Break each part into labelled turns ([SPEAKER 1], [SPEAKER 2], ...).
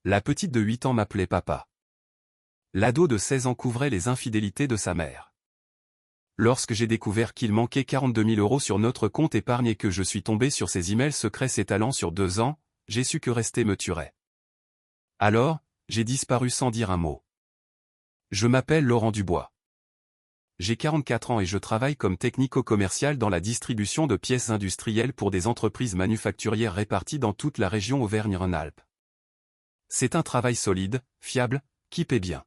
[SPEAKER 1] La petite de 8 ans m'appelait papa. L'ado de 16 ans couvrait les infidélités de sa mère. Lorsque j'ai découvert qu'il manquait 42 000 € sur notre compte épargne et que je suis tombé sur ses emails secrets s'étalant sur 2 ans, j'ai su que rester me tuerait. Alors, j'ai disparu sans dire un mot. Je m'appelle Laurent Dubois. J'ai 44 ans et je travaille comme technico-commercial dans la distribution de pièces industrielles pour des entreprises manufacturières réparties dans toute la région Auvergne-Rhône-Alpes. C'est un travail solide, fiable, qui paie bien.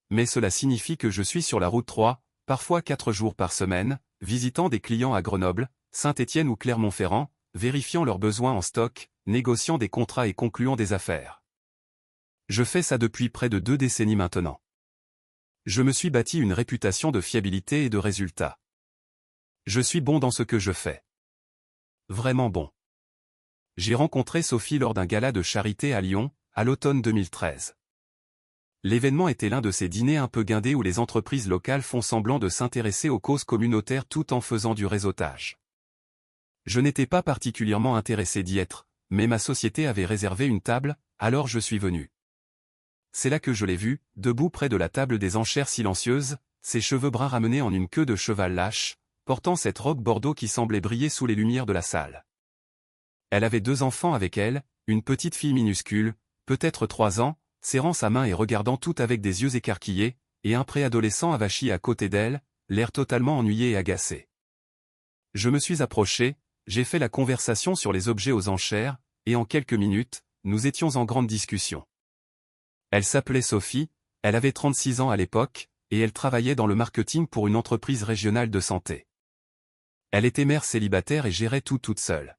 [SPEAKER 1] Mais cela signifie que je suis sur la route 3, parfois 4 jours par semaine, visitant des clients à Grenoble, Saint-Étienne ou Clermont-Ferrand, vérifiant leurs besoins en stock, négociant des contrats et concluant des affaires. Je fais ça depuis près de 2 décennies maintenant. Je me suis bâti une réputation de fiabilité et de résultat. Je suis bon dans ce que je fais. Vraiment bon. J'ai rencontré Sophie lors d'un gala de charité à Lyon, à l'automne 2013. L'événement était l'un de ces dîners un peu guindés où les entreprises locales font semblant de s'intéresser aux causes communautaires tout en faisant du réseautage. Je n'étais pas particulièrement intéressé d'y être, mais ma société avait réservé une table, alors je suis venu. C'est là que je l'ai vue, debout près de la table des enchères silencieuses, ses cheveux bruns ramenés en une queue de cheval lâche, portant cette robe bordeaux qui semblait briller sous les lumières de la salle. Elle avait 2 enfants avec elle, une petite fille minuscule, peut-être 3 ans, serrant sa main et regardant tout avec des yeux écarquillés, et un préadolescent avachi à côté d'elle, l'air totalement ennuyé et agacé. Je me suis approché, j'ai fait la conversation sur les objets aux enchères, et en quelques minutes, nous étions en grande discussion. Elle s'appelait Sophie, elle avait 36 ans à l'époque, et elle travaillait dans le marketing pour une entreprise régionale de santé. Elle était mère célibataire et gérait tout toute seule.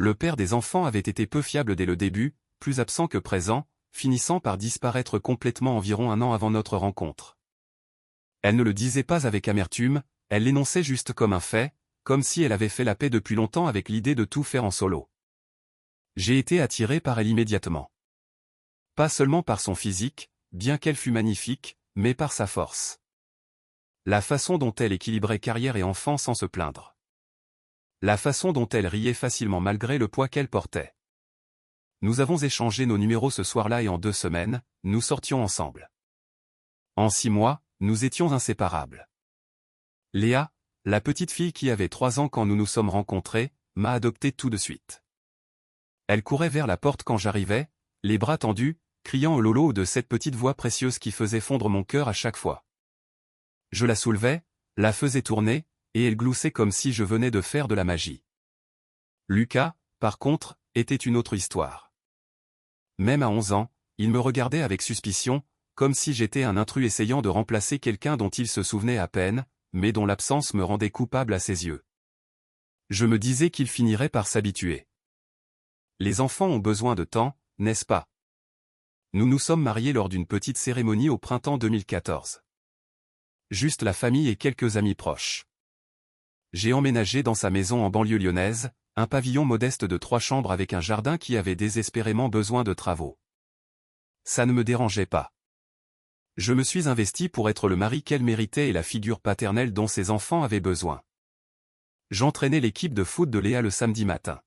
[SPEAKER 1] Le père des enfants avait été peu fiable dès le début, plus absent que présent, finissant par disparaître complètement environ 1 an avant notre rencontre. Elle ne le disait pas avec amertume, elle l'énonçait juste comme un fait, comme si elle avait fait la paix depuis longtemps avec l'idée de tout faire en solo. J'ai été attiré par elle immédiatement. Pas seulement par son physique, bien qu'elle fût magnifique, mais par sa force. La façon dont elle équilibrait carrière et enfant sans se plaindre. La façon dont elle riait facilement malgré le poids qu'elle portait. Nous avons échangé nos numéros ce soir-là et en 2 semaines, nous sortions ensemble. En 6 mois, nous étions inséparables. Léa, la petite fille qui avait 3 ans quand nous nous sommes rencontrés, m'a adopté tout de suite. Elle courait vers la porte quand j'arrivais, les bras tendus, criant au lolo de cette petite voix précieuse qui faisait fondre mon cœur à chaque fois. Je la soulevais, la faisais tourner, et elle gloussait comme si je venais de faire de la magie. Lucas, par contre, était une autre histoire. Même à 11 ans, il me regardait avec suspicion, comme si j'étais un intrus essayant de remplacer quelqu'un dont il se souvenait à peine, mais dont l'absence me rendait coupable à ses yeux. Je me disais qu'il finirait par s'habituer. Les enfants ont besoin de temps, n'est-ce pas? Nous nous sommes mariés lors d'une petite cérémonie au printemps 2014. Juste la famille et quelques amis proches. J'ai emménagé dans sa maison en banlieue lyonnaise, un pavillon modeste de 3 chambres avec un jardin qui avait désespérément besoin de travaux. Ça ne me dérangeait pas. Je me suis investi pour être le mari qu'elle méritait et la figure paternelle dont ses enfants avaient besoin. J'entraînais l'équipe de foot de Léa le samedi matin.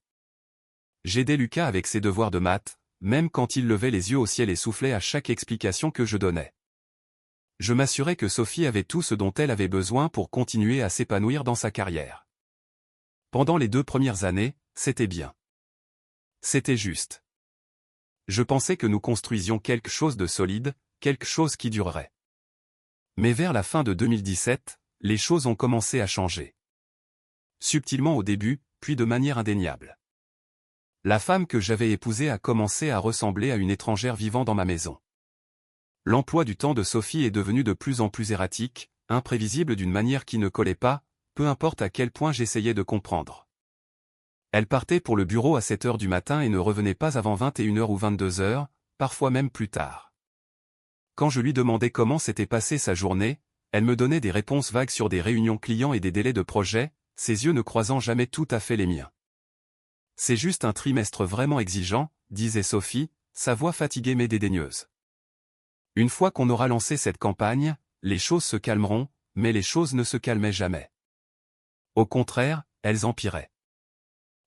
[SPEAKER 1] J'aidais Lucas avec ses devoirs de maths, même quand il levait les yeux au ciel et soufflait à chaque explication que je donnais. Je m'assurais que Sophie avait tout ce dont elle avait besoin pour continuer à s'épanouir dans sa carrière. Pendant les 2 premières années, c'était bien. C'était juste. Je pensais que nous construisions quelque chose de solide, quelque chose qui durerait. Mais vers la fin de 2017, les choses ont commencé à changer. Subtilement au début, puis de manière indéniable. La femme que j'avais épousée a commencé à ressembler à une étrangère vivant dans ma maison. L'emploi du temps de Sophie est devenu de plus en plus erratique, imprévisible d'une manière qui ne collait pas, peu importe à quel point j'essayais de comprendre. Elle partait pour le bureau à 7 heures du matin et ne revenait pas avant 21 heures ou 22 heures, parfois même plus tard. Quand je lui demandais comment s'était passée sa journée, elle me donnait des réponses vagues sur des réunions clients et des délais de projet, ses yeux ne croisant jamais tout à fait les miens. C'est juste un trimestre vraiment exigeant, disait Sophie, sa voix fatiguée mais dédaigneuse. Une fois qu'on aura lancé cette campagne, les choses se calmeront, mais les choses ne se calmaient jamais. Au contraire, elles empiraient.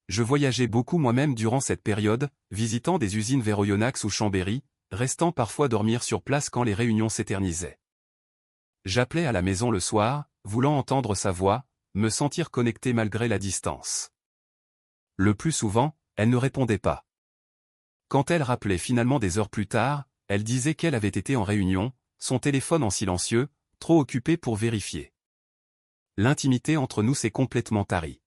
[SPEAKER 1] Je voyageais beaucoup moi-même durant cette période, visitant des usines vers Oyonnax ou Chambéry, restant parfois dormir sur place quand les réunions s'éternisaient. J'appelais à la maison le soir, voulant entendre sa voix, me sentir connecté malgré la distance. Le plus souvent, elle ne répondait pas. Quand elle rappelait finalement des heures plus tard, elle disait qu'elle avait été en réunion, son téléphone en silencieux, trop occupé pour vérifier. L'intimité entre nous s'est complètement tarie.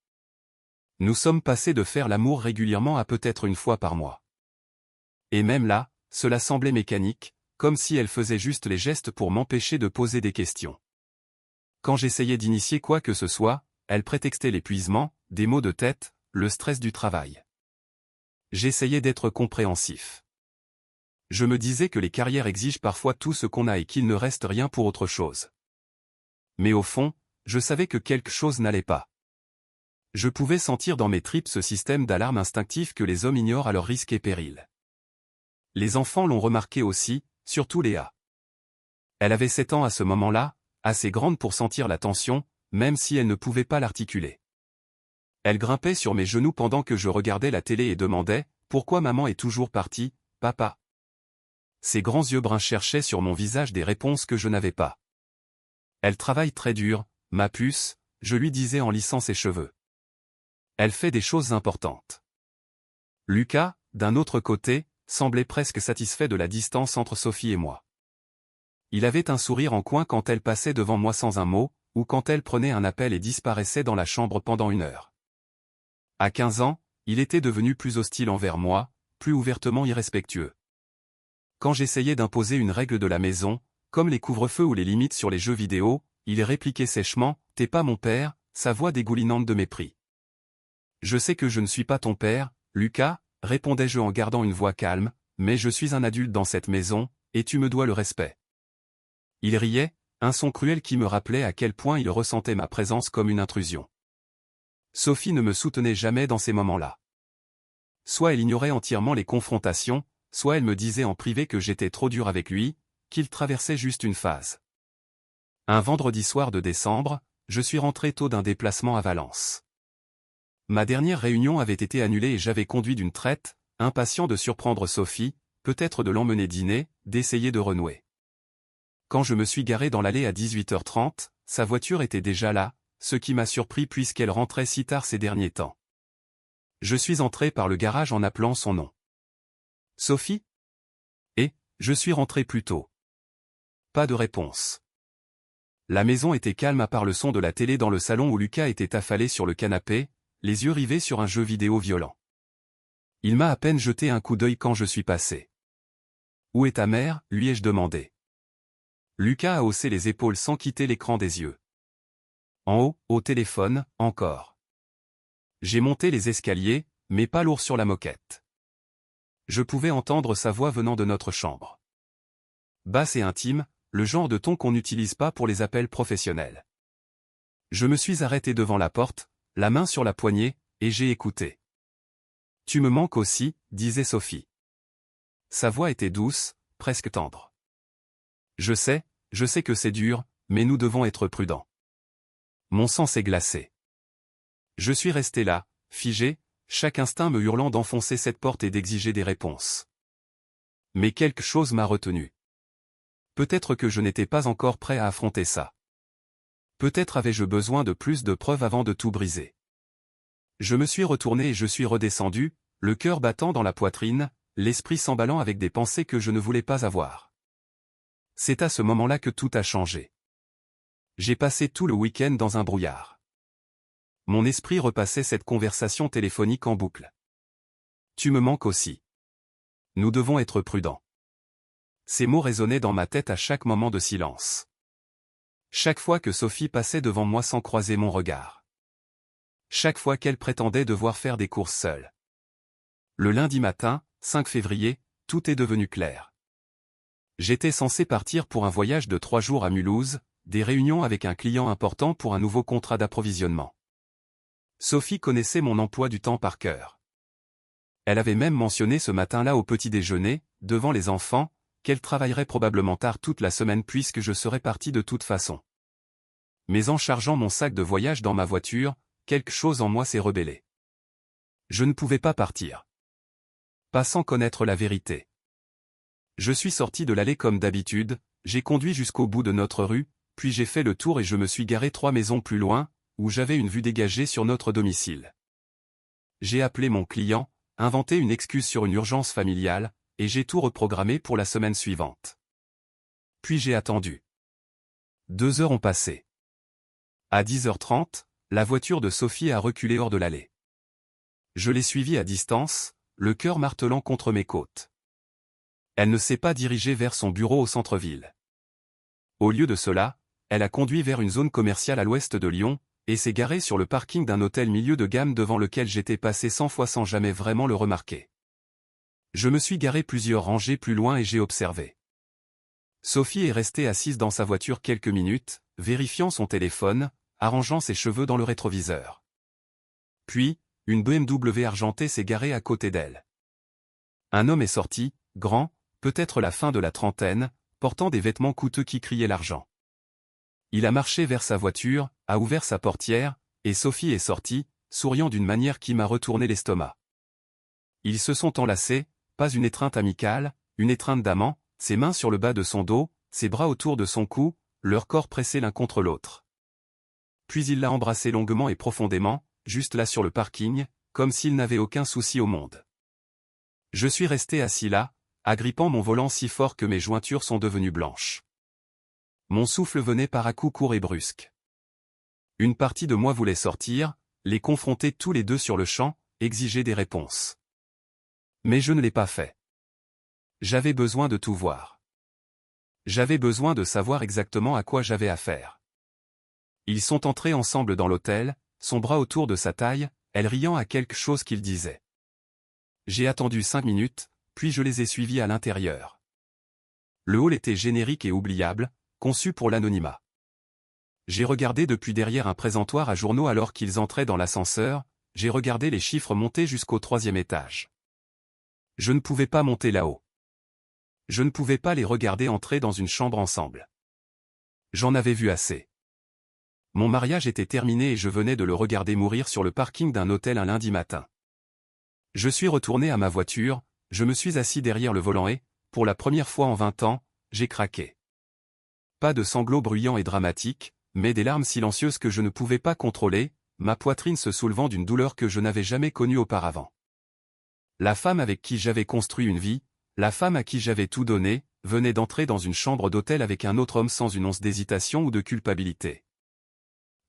[SPEAKER 1] Nous sommes passés de faire l'amour régulièrement à peut-être une fois par mois. Et même là, cela semblait mécanique, comme si elle faisait juste les gestes pour m'empêcher de poser des questions. Quand j'essayais d'initier quoi que ce soit, elle prétextait l'épuisement, des maux de tête, le stress du travail. J'essayais d'être compréhensif. Je me disais que les carrières exigent parfois tout ce qu'on a et qu'il ne reste rien pour autre chose. Mais au fond, je savais que quelque chose n'allait pas. Je pouvais sentir dans mes tripes ce système d'alarme instinctif que les hommes ignorent à leurs risques et périls. Les enfants l'ont remarqué aussi, surtout Léa. Elle avait 7 ans à ce moment-là, assez grande pour sentir la tension, même si elle ne pouvait pas l'articuler. Elle grimpait sur mes genoux pendant que je regardais la télé et demandait « Pourquoi maman est toujours partie, papa ?» Ses grands yeux bruns cherchaient sur mon visage des réponses que je n'avais pas. « Elle travaille très dur, ma puce », je lui disais en lissant ses cheveux. Elle fait des choses importantes. Lucas, d'un autre côté, semblait presque satisfait de la distance entre Sophie et moi. Il avait un sourire en coin quand elle passait devant moi sans un mot, ou quand elle prenait un appel et disparaissait dans la chambre pendant 1 heure. À 15 ans, il était devenu plus hostile envers moi, plus ouvertement irrespectueux. Quand j'essayais d'imposer une règle de la maison, comme les couvre-feux ou les limites sur les jeux vidéo, il répliquait sèchement « T'es pas mon père », sa voix dégoulinante de mépris. « Je sais que je ne suis pas ton père, Lucas », répondais-je en gardant une voix calme, « mais je suis un adulte dans cette maison, et tu me dois le respect. » Il riait, un son cruel qui me rappelait à quel point il ressentait ma présence comme une intrusion. Sophie ne me soutenait jamais dans ces moments-là. Soit elle ignorait entièrement les confrontations, soit elle me disait en privé que j'étais trop dur avec lui, qu'il traversait juste une phase. Un vendredi soir de décembre, je suis rentré tôt d'un déplacement à Valence. Ma dernière réunion avait été annulée et j'avais conduit d'une traite, impatient de surprendre Sophie, peut-être de l'emmener dîner, d'essayer de renouer. Quand je me suis garé dans l'allée à 18h30, sa voiture était déjà là, ce qui m'a surpris puisqu'elle rentrait si tard ces derniers temps. Je suis entré par le garage en appelant son nom. Sophie ? Et, je suis rentré plus tôt. Pas de réponse. La maison était calme à part le son de la télé dans le salon où Lucas était affalé sur le canapé, les yeux rivés sur un jeu vidéo violent. Il m'a à peine jeté un coup d'œil quand je suis passé. « Où est ta mère ?» lui ai-je demandé. Lucas a haussé les épaules sans quitter l'écran des yeux. En haut, au téléphone, encore. J'ai monté les escaliers, mais pas lourd sur la moquette. Je pouvais entendre sa voix venant de notre chambre. Basse et intime, le genre de ton qu'on n'utilise pas pour les appels professionnels. Je me suis arrêté devant la porte, la main sur la poignée, et j'ai écouté. « Tu me manques aussi », disait Sophie. Sa voix était douce, presque tendre. Je sais que c'est dur, mais nous devons être prudents. Mon sang s'est glacé. Je suis resté là, figé, chaque instinct me hurlant d'enfoncer cette porte et d'exiger des réponses. Mais quelque chose m'a retenu. Peut-être que je n'étais pas encore prêt à affronter ça. Peut-être avais-je besoin de plus de preuves avant de tout briser. Je me suis retourné et je suis redescendu, le cœur battant dans la poitrine, l'esprit s'emballant avec des pensées que je ne voulais pas avoir. C'est à ce moment-là que tout a changé. J'ai passé tout le week-end dans un brouillard. Mon esprit repassait cette conversation téléphonique en boucle. Tu me manques aussi. Nous devons être prudents. Ces mots résonnaient dans ma tête à chaque moment de silence. Chaque fois que Sophie passait devant moi sans croiser mon regard. Chaque fois qu'elle prétendait devoir faire des courses seule. Le lundi matin, 5 février, tout est devenu clair. J'étais censé partir pour un voyage de 3 jours à Mulhouse, des réunions avec un client important pour un nouveau contrat d'approvisionnement. Sophie connaissait mon emploi du temps par cœur. Elle avait même mentionné ce matin-là au petit déjeuner, devant les enfants, qu'elle travaillerait probablement tard toute la semaine puisque je serais parti de toute façon. Mais en chargeant mon sac de voyage dans ma voiture, quelque chose en moi s'est rebellé. Je ne pouvais pas partir. Pas sans connaître la vérité. Je suis sorti de l'allée comme d'habitude, j'ai conduit jusqu'au bout de notre rue, puis j'ai fait le tour et je me suis garé 3 maisons plus loin, où j'avais une vue dégagée sur notre domicile. J'ai appelé mon client, inventé une excuse sur une urgence familiale, et j'ai tout reprogrammé pour la semaine suivante. Puis j'ai attendu. 2 heures ont passé. À 10h30, la voiture de Sophie a reculé hors de l'allée. Je l'ai suivie à distance, le cœur martelant contre mes côtes. Elle ne s'est pas dirigée vers son bureau au centre-ville. Au lieu de cela, elle a conduit vers une zone commerciale à l'ouest de Lyon, et s'est garée sur le parking d'un hôtel milieu de gamme devant lequel j'étais passé 100 fois sans jamais vraiment le remarquer. Je me suis garé plusieurs rangées plus loin et j'ai observé. Sophie est restée assise dans sa voiture quelques minutes, vérifiant son téléphone, arrangeant ses cheveux dans le rétroviseur. Puis, une BMW argentée s'est garée à côté d'elle. Un homme est sorti, grand, peut-être la fin de la trentaine, portant des vêtements coûteux qui criaient l'argent. Il a marché vers sa voiture, a ouvert sa portière, et Sophie est sortie, souriant d'une manière qui m'a retourné l'estomac. Ils se sont enlacés, pas une étreinte amicale, une étreinte d'amant, ses mains sur le bas de son dos, ses bras autour de son cou, leurs corps pressés l'un contre l'autre. Puis il l'a embrassée longuement et profondément, juste là sur le parking, comme s'il n'avait aucun souci au monde. Je suis resté assis là, agrippant mon volant si fort que mes jointures sont devenues blanches. Mon souffle venait par à-coups courts et brusques. Une partie de moi voulait sortir, les confronter tous les deux sur le champ, exiger des réponses. Mais je ne l'ai pas fait. J'avais besoin de tout voir. J'avais besoin de savoir exactement à quoi j'avais affaire. Ils sont entrés ensemble dans l'hôtel, son bras autour de sa taille, elle riant à quelque chose qu'il disait. J'ai attendu 5 minutes, puis je les ai suivis à l'intérieur. Le hall était générique et oubliable, conçu pour l'anonymat. J'ai regardé depuis derrière un présentoir à journaux alors qu'ils entraient dans l'ascenseur, j'ai regardé les chiffres monter jusqu'au 3e étage. Je ne pouvais pas monter là-haut. Je ne pouvais pas les regarder entrer dans une chambre ensemble. J'en avais vu assez. Mon mariage était terminé et je venais de le regarder mourir sur le parking d'un hôtel un lundi matin. Je suis retourné à ma voiture, je me suis assis derrière le volant et, pour la première fois en 20 ans, j'ai craqué. Pas de sanglots bruyants et dramatiques, mais des larmes silencieuses que je ne pouvais pas contrôler, ma poitrine se soulevant d'une douleur que je n'avais jamais connue auparavant. La femme avec qui j'avais construit une vie, la femme à qui j'avais tout donné, venait d'entrer dans une chambre d'hôtel avec un autre homme sans une once d'hésitation ou de culpabilité.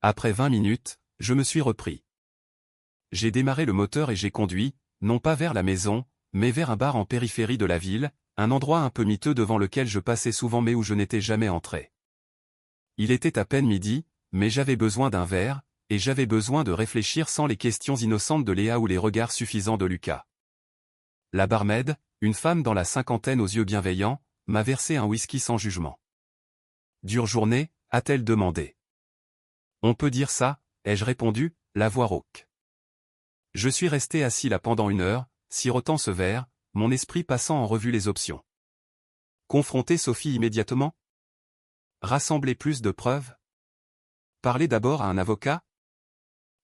[SPEAKER 1] Après 20 minutes, je me suis repris. J'ai démarré le moteur et j'ai conduit, non pas vers la maison, mais vers un bar en périphérie de la ville, un endroit un peu miteux devant lequel je passais souvent mais où je n'étais jamais entré. Il était à peine midi, mais j'avais besoin d'un verre, et j'avais besoin de réfléchir sans les questions innocentes de Léa ou les regards suffisants de Lucas. La barmaid, une femme dans la cinquantaine aux yeux bienveillants, m'a versé un whisky sans jugement. « Dure journée ?» a-t-elle demandé. « On peut dire ça ?» ai-je répondu, la voix rauque. Je suis resté assis là pendant 1 heure, sirotant ce verre, mon esprit passant en revue les options. Confronter Sophie immédiatement? Rassembler plus de preuves? Parler d'abord à un avocat?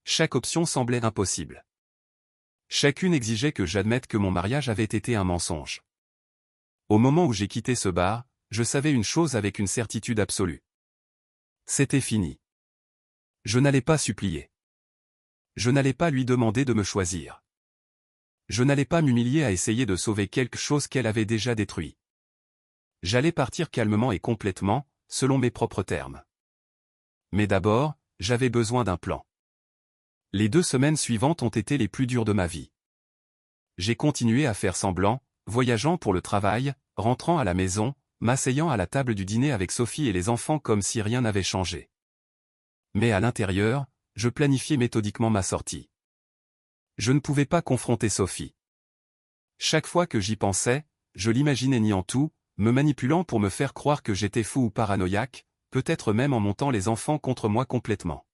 [SPEAKER 1] Chaque option semblait impossible. Chacune exigeait que j'admette que mon mariage avait été un mensonge. Au moment où j'ai quitté ce bar, je savais une chose avec une certitude absolue. C'était fini. Je n'allais pas supplier. Je n'allais pas lui demander de me choisir. Je n'allais pas m'humilier à essayer de sauver quelque chose qu'elle avait déjà détruit. J'allais partir calmement et complètement, selon mes propres termes. Mais d'abord, j'avais besoin d'un plan. Les 2 semaines suivantes ont été les plus dures de ma vie. J'ai continué à faire semblant, voyageant pour le travail, rentrant à la maison, m'asseyant à la table du dîner avec Sophie et les enfants comme si rien n'avait changé. Mais à l'intérieur, je planifiais méthodiquement ma sortie. Je ne pouvais pas confronter Sophie. Chaque fois que j'y pensais, je l'imaginais niant tout, me manipulant pour me faire croire que j'étais fou ou paranoïaque, peut-être même en montant les enfants contre moi complètement.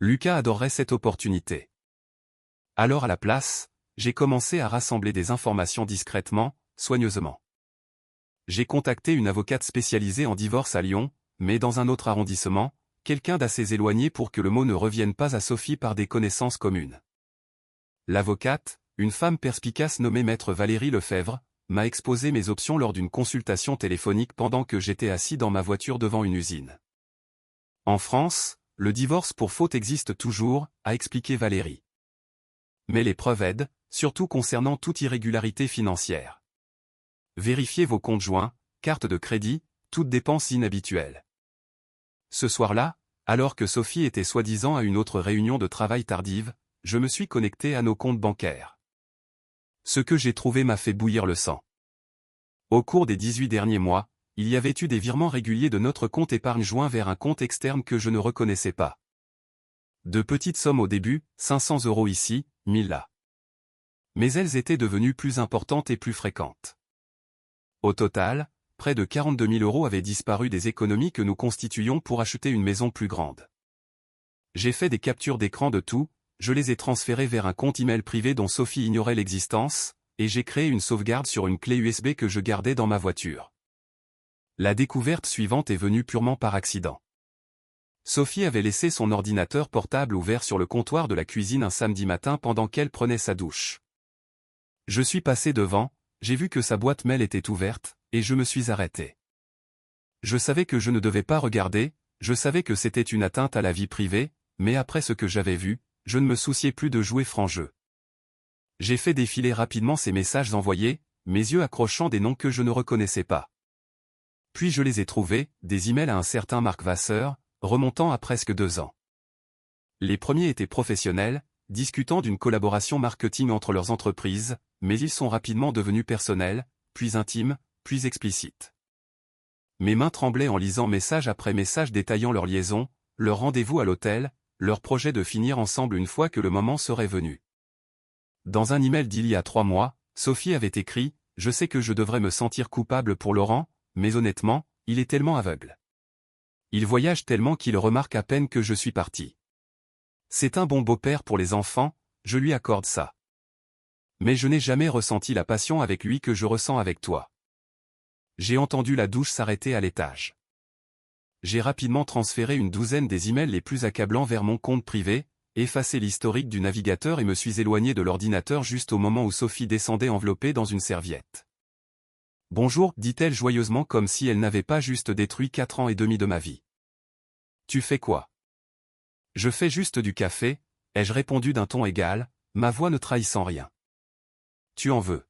[SPEAKER 1] Lucas adorerait cette opportunité. Alors à la place, j'ai commencé à rassembler des informations discrètement, soigneusement. J'ai contacté une avocate spécialisée en divorce à Lyon, mais dans un autre arrondissement, quelqu'un d'assez éloigné pour que le mot ne revienne pas à Sophie par des connaissances communes. L'avocate, une femme perspicace nommée Maître Valérie Lefebvre, m'a exposé mes options lors d'une consultation téléphonique pendant que j'étais assis dans ma voiture devant une usine. En France, le divorce pour faute existe toujours, a expliqué Valérie. Mais les preuves aident, surtout concernant toute irrégularité financière. Vérifiez vos comptes joints, carte de crédit, toute dépense inhabituelle. Ce soir-là, alors que Sophie était soi-disant à une autre réunion de travail tardive, je me suis connecté à nos comptes bancaires. Ce que j'ai trouvé m'a fait bouillir le sang. Au cours des 18 derniers mois, il y avait eu des virements réguliers de notre compte épargne joint vers un compte externe que je ne reconnaissais pas. De petites sommes au début, 500 € ici, 1000 là. Mais elles étaient devenues plus importantes et plus fréquentes. Au total, près de 42 000 € avaient disparu des économies que nous constituions pour acheter une maison plus grande. J'ai fait des captures d'écran de tout, je les ai transférées vers un compte email privé dont Sophie ignorait l'existence, et j'ai créé une sauvegarde sur une clé USB que je gardais dans ma voiture. La découverte suivante est venue purement par accident. Sophie avait laissé son ordinateur portable ouvert sur le comptoir de la cuisine un samedi matin pendant qu'elle prenait sa douche. Je suis passé devant, j'ai vu que sa boîte mail était ouverte, et je me suis arrêté. Je savais que je ne devais pas regarder, je savais que c'était une atteinte à la vie privée, mais après ce que j'avais vu, je ne me souciais plus de jouer franc jeu. J'ai fait défiler rapidement ces messages envoyés, mes yeux accrochant des noms que je ne reconnaissais pas. Puis je les ai trouvés, des emails à un certain Marc Vasseur, remontant à presque 2 ans. Les premiers étaient professionnels, discutant d'une collaboration marketing entre leurs entreprises, mais ils sont rapidement devenus personnels, puis intimes, puis explicites. Mes mains tremblaient en lisant message après message détaillant leur liaison, leur rendez-vous à l'hôtel, leur projet de finir ensemble une fois que le moment serait venu. Dans un email d'il y a 3 mois, Sophie avait écrit « Je sais que je devrais me sentir coupable pour Laurent, mais honnêtement, il est tellement aveugle. Il voyage tellement qu'il remarque à peine que je suis parti. C'est un bon beau-père pour les enfants, je lui accorde ça. Mais je n'ai jamais ressenti la passion avec lui que je ressens avec toi. » J'ai entendu la douche s'arrêter à l'étage. J'ai rapidement transféré une douzaine des emails les plus accablants vers mon compte privé, effacé l'historique du navigateur et me suis éloigné de l'ordinateur juste au moment où Sophie descendait enveloppée dans une serviette. « Bonjour, dit-elle joyeusement comme si elle n'avait pas juste détruit 4 ans et demi de ma vie. Tu fais quoi ? Je fais juste du café, ai-je répondu d'un ton égal, ma voix ne trahissant rien. Tu en veux ?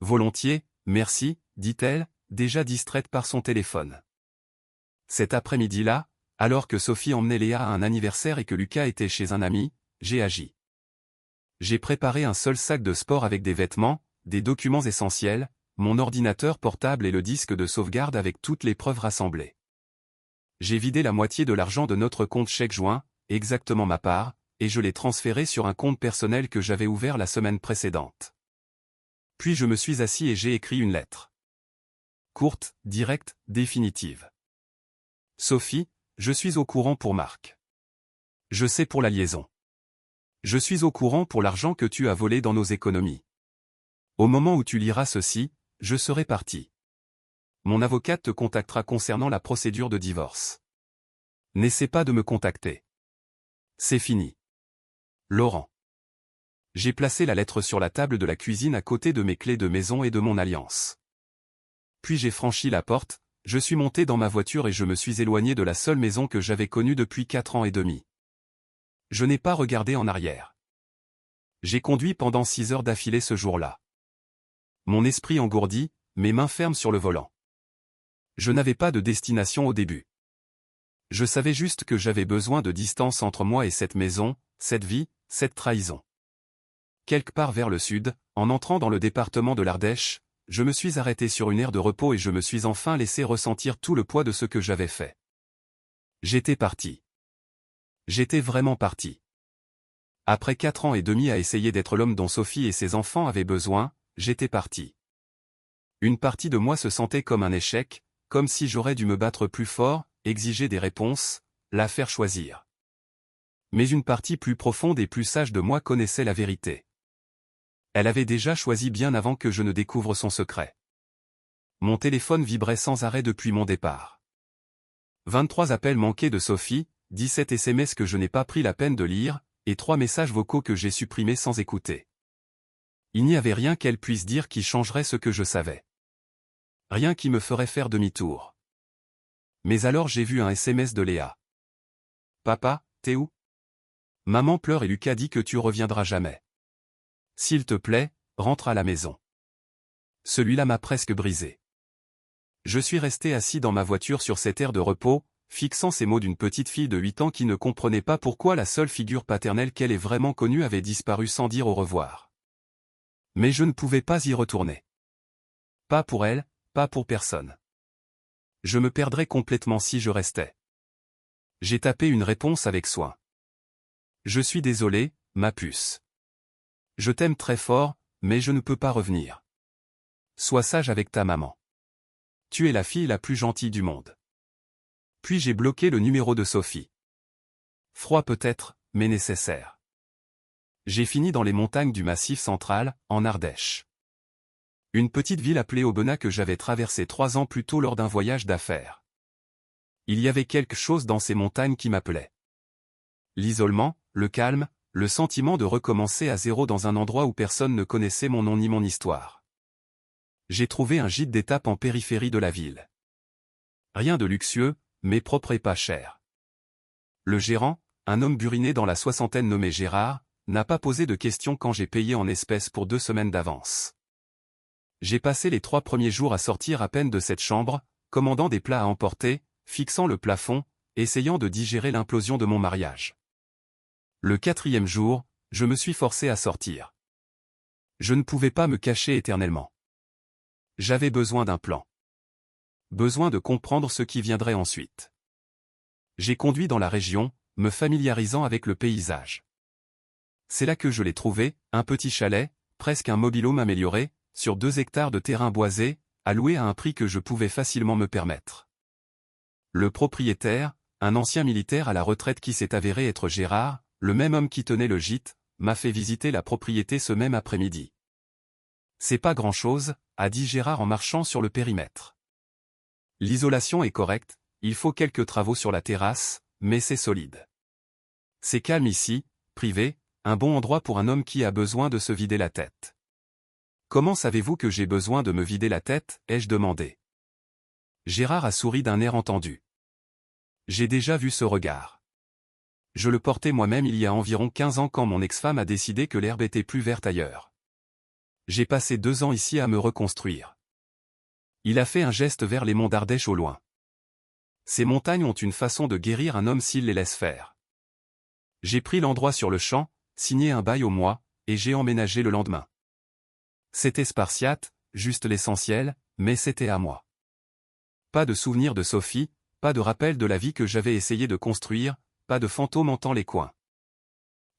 [SPEAKER 1] Volontiers, merci, dit-elle, déjà distraite par son téléphone. Cet après-midi-là, alors que Sophie emmenait Léa à un anniversaire et que Lucas était chez un ami, j'ai agi. J'ai préparé un seul sac de sport avec des vêtements, des documents essentiels, mon ordinateur portable et le disque de sauvegarde avec toutes les preuves rassemblées. J'ai vidé la moitié de l'argent de notre compte chèque joint, exactement ma part, et je l'ai transféré sur un compte personnel que j'avais ouvert la semaine précédente. Puis je me suis assis et j'ai écrit une lettre. Courte, directe, définitive. Sophie, je suis au courant pour Marc. Je sais pour la liaison. Je suis au courant pour l'argent que tu as volé dans nos économies. Au moment où tu liras ceci, je serai parti. Mon avocate te contactera concernant la procédure de divorce. N'essaie pas de me contacter. C'est fini. Laurent. J'ai placé la lettre sur la table de la cuisine à côté de mes clés de maison et de mon alliance. Puis j'ai franchi la porte, je suis monté dans ma voiture et je me suis éloigné de la seule maison que j'avais connue depuis 4 ans et demi. Je n'ai pas regardé en arrière. J'ai conduit pendant 6 heures d'affilée ce jour-là. Mon esprit engourdi, mes mains fermes sur le volant. Je n'avais pas de destination au début. Je savais juste que j'avais besoin de distance entre moi et cette maison, cette vie, cette trahison. Quelque part vers le sud, en entrant dans le département de l'Ardèche, je me suis arrêté sur une aire de repos et je me suis enfin laissé ressentir tout le poids de ce que j'avais fait. J'étais parti. J'étais vraiment parti. Après 4 ans et demi à essayer d'être l'homme dont Sophie et ses enfants avaient besoin, j'étais parti. Une partie de moi se sentait comme un échec, comme si j'aurais dû me battre plus fort, exiger des réponses, la faire choisir. Mais une partie plus profonde et plus sage de moi connaissait la vérité. Elle avait déjà choisi bien avant que je ne découvre son secret. Mon téléphone vibrait sans arrêt depuis mon départ. 23 appels manqués de Sophie, 17 SMS que je n'ai pas pris la peine de lire, et 3 messages vocaux que j'ai supprimés sans écouter. Il n'y avait rien qu'elle puisse dire qui changerait ce que je savais. Rien qui me ferait faire demi-tour. Mais alors j'ai vu un SMS de Léa. Papa, t'es où? Maman pleure et Lucas dit que tu reviendras jamais. S'il te plaît, rentre à la maison. Celui-là m'a presque brisé. Je suis resté assis dans ma voiture sur cet air de repos, fixant ces mots d'une petite fille de 8 ans qui ne comprenait pas pourquoi la seule figure paternelle qu'elle ait vraiment connue avait disparu sans dire au revoir. Mais je ne pouvais pas y retourner. Pas pour elle, pas pour personne. Je me perdrais complètement si je restais. J'ai tapé une réponse avec soin. Je suis désolé, ma puce. Je t'aime très fort, mais je ne peux pas revenir. Sois sage avec ta maman. Tu es la fille la plus gentille du monde. Puis j'ai bloqué le numéro de Sophie. Froid peut-être, mais nécessaire. J'ai fini dans les montagnes du Massif central, en Ardèche. Une petite ville appelée Aubenas que j'avais traversée 3 ans plus tôt lors d'un voyage d'affaires. Il y avait quelque chose dans ces montagnes qui m'appelait. L'isolement, le calme, le sentiment de recommencer à zéro dans un endroit où personne ne connaissait mon nom ni mon histoire. J'ai trouvé un gîte d'étape en périphérie de la ville. Rien de luxueux, mais propre et pas cher. Le gérant, un homme buriné dans la soixantaine nommé Gérard, n'a pas posé de questions quand j'ai payé en espèces pour 2 semaines d'avance. J'ai passé les 3 premiers jours à sortir à peine de cette chambre, commandant des plats à emporter, fixant le plafond, essayant de digérer l'implosion de mon mariage. Le 4e jour, je me suis forcé à sortir. Je ne pouvais pas me cacher éternellement. J'avais besoin d'un plan. Besoin de comprendre ce qui viendrait ensuite. J'ai conduit dans la région, me familiarisant avec le paysage. C'est là que je l'ai trouvé, un petit chalet, presque un mobil-home amélioré, sur 2 hectares de terrain boisé, alloué à un prix que je pouvais facilement me permettre. Le propriétaire, un ancien militaire à la retraite qui s'est avéré être Gérard, le même homme qui tenait le gîte, m'a fait visiter la propriété ce même après-midi. C'est pas grand-chose, a dit Gérard en marchant sur le périmètre. L'isolation est correcte, il faut quelques travaux sur la terrasse, mais c'est solide. C'est calme ici, privé, un bon endroit pour un homme qui a besoin de se vider la tête. Comment savez-vous que j'ai besoin de me vider la tête, ai-je demandé. Gérard a souri d'un air entendu. J'ai déjà vu ce regard. Je le portais moi-même il y a environ 15 ans quand mon ex-femme a décidé que l'herbe était plus verte ailleurs. J'ai passé 2 ans ici à me reconstruire. Il a fait un geste vers les monts d'Ardèche au loin. Ces montagnes ont une façon de guérir un homme s'il les laisse faire. J'ai pris l'endroit sur le champ, signé un bail au mois, et j'ai emménagé le lendemain. C'était spartiate, juste l'essentiel, mais c'était à moi. Pas de souvenir de Sophie, pas de rappel de la vie que j'avais essayé de construire, pas de fantôme hantant les coins.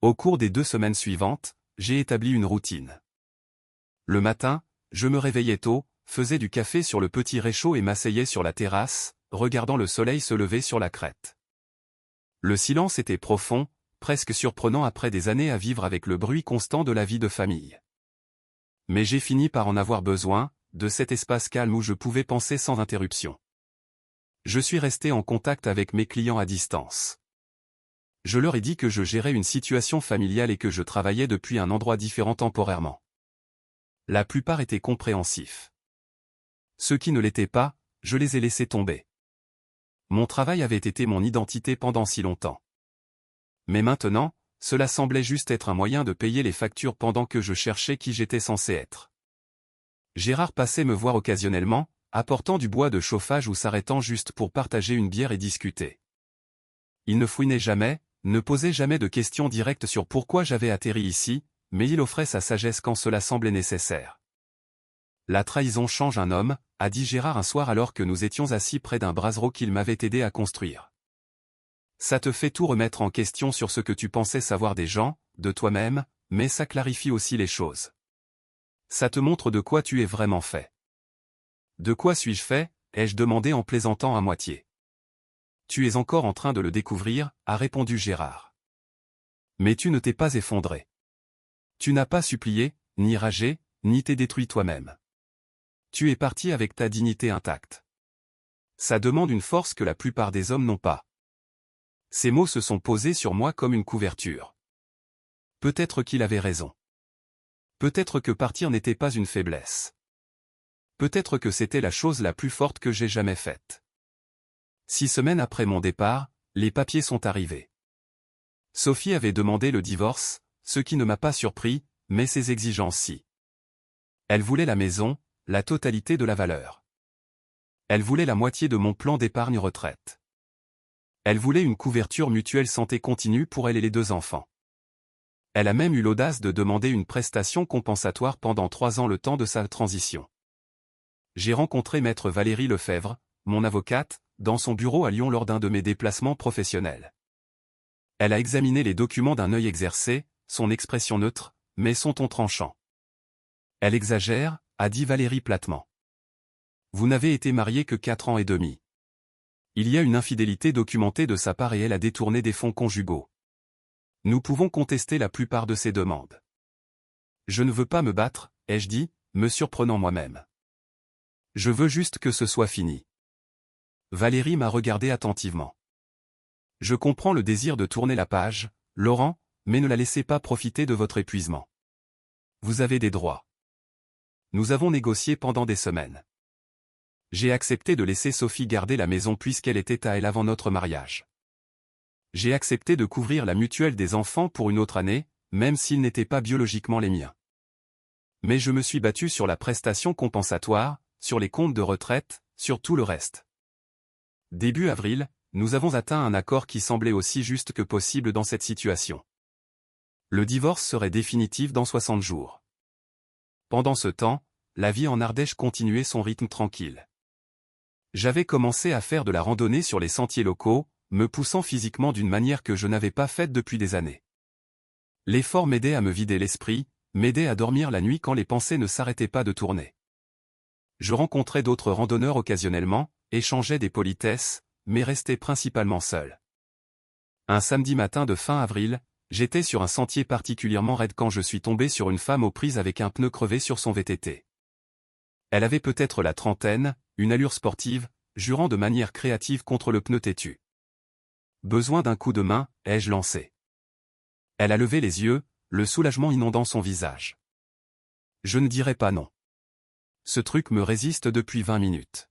[SPEAKER 1] Au cours des 2 semaines suivantes, j'ai établi une routine. Le matin, je me réveillais tôt, faisais du café sur le petit réchaud et m'asseyais sur la terrasse, regardant le soleil se lever sur la crête. Le silence était profond, presque surprenant après des années à vivre avec le bruit constant de la vie de famille. Mais j'ai fini par en avoir besoin, de cet espace calme où je pouvais penser sans interruption. Je suis resté en contact avec mes clients à distance. Je leur ai dit que je gérais une situation familiale et que je travaillais depuis un endroit différent temporairement. La plupart étaient compréhensifs. Ceux qui ne l'étaient pas, je les ai laissés tomber. Mon travail avait été mon identité pendant si longtemps. Mais maintenant, cela semblait juste être un moyen de payer les factures pendant que je cherchais qui j'étais censé être. Gérard passait me voir occasionnellement, apportant du bois de chauffage ou s'arrêtant juste pour partager une bière et discuter. Il ne fouinait jamais, ne posait jamais de questions directes sur pourquoi j'avais atterri ici, mais il offrait sa sagesse quand cela semblait nécessaire. La trahison change un homme, a dit Gérard un soir alors que nous étions assis près d'un brasero qu'il m'avait aidé à construire. Ça te fait tout remettre en question sur ce que tu pensais savoir des gens, de toi-même, mais ça clarifie aussi les choses. Ça te montre de quoi tu es vraiment fait. De quoi suis-je fait, ai-je demandé en plaisantant à moitié. Tu es encore en train de le découvrir, a répondu Gérard. Mais tu ne t'es pas effondré. Tu n'as pas supplié, ni ragé, ni t'es détruit toi-même. Tu es parti avec ta dignité intacte. Ça demande une force que la plupart des hommes n'ont pas. Ces mots se sont posés sur moi comme une couverture. Peut-être qu'il avait raison. Peut-être que partir n'était pas une faiblesse. Peut-être que c'était la chose la plus forte que j'ai jamais faite. 6 semaines après mon départ, les papiers sont arrivés. Sophie avait demandé le divorce, ce qui ne m'a pas surpris, mais ses exigences si. Elle voulait la maison, la totalité de la valeur. Elle voulait la moitié de mon plan d'épargne retraite. Elle voulait une couverture mutuelle santé continue pour elle et les 2 enfants. Elle a même eu l'audace de demander une prestation compensatoire pendant 3 ans le temps de sa transition. J'ai rencontré maître Valérie Lefebvre, mon avocate, dans son bureau à Lyon lors d'un de mes déplacements professionnels. Elle a examiné les documents d'un œil exercé, son expression neutre, mais son ton tranchant. Elle exagère, a dit Valérie platement. Vous n'avez été marié que 4 ans et demi. Il y a une infidélité documentée de sa part et elle a détourné des fonds conjugaux. Nous pouvons contester la plupart de ces demandes. Je ne veux pas me battre, ai-je dit, me surprenant moi-même. Je veux juste que ce soit fini. Valérie m'a regardé attentivement. Je comprends le désir de tourner la page, Laurent, mais ne la laissez pas profiter de votre épuisement. Vous avez des droits. Nous avons négocié pendant des semaines. J'ai accepté de laisser Sophie garder la maison puisqu'elle était à elle avant notre mariage. J'ai accepté de couvrir la mutuelle des enfants pour une autre année, même s'ils n'étaient pas biologiquement les miens. Mais je me suis battu sur la prestation compensatoire, sur les comptes de retraite, sur tout le reste. Début avril, nous avons atteint un accord qui semblait aussi juste que possible dans cette situation. Le divorce serait définitif dans 60 jours. Pendant ce temps, la vie en Ardèche continuait son rythme tranquille. J'avais commencé à faire de la randonnée sur les sentiers locaux, me poussant physiquement d'une manière que je n'avais pas faite depuis des années. L'effort m'aidait à me vider l'esprit, m'aidait à dormir la nuit quand les pensées ne s'arrêtaient pas de tourner. Je rencontrais d'autres randonneurs occasionnellement, échangeais des politesses, mais restais principalement seul. Un samedi matin de fin avril, j'étais sur un sentier particulièrement raide quand je suis tombé sur une femme aux prises avec un pneu crevé sur son VTT. Elle avait peut-être la trentaine, une allure sportive, jurant de manière créative contre le pneu têtu. Besoin d'un coup de main, ai-je lancé. Elle a levé les yeux, le soulagement inondant son visage. Je ne dirai pas non. Ce truc me résiste depuis 20 minutes.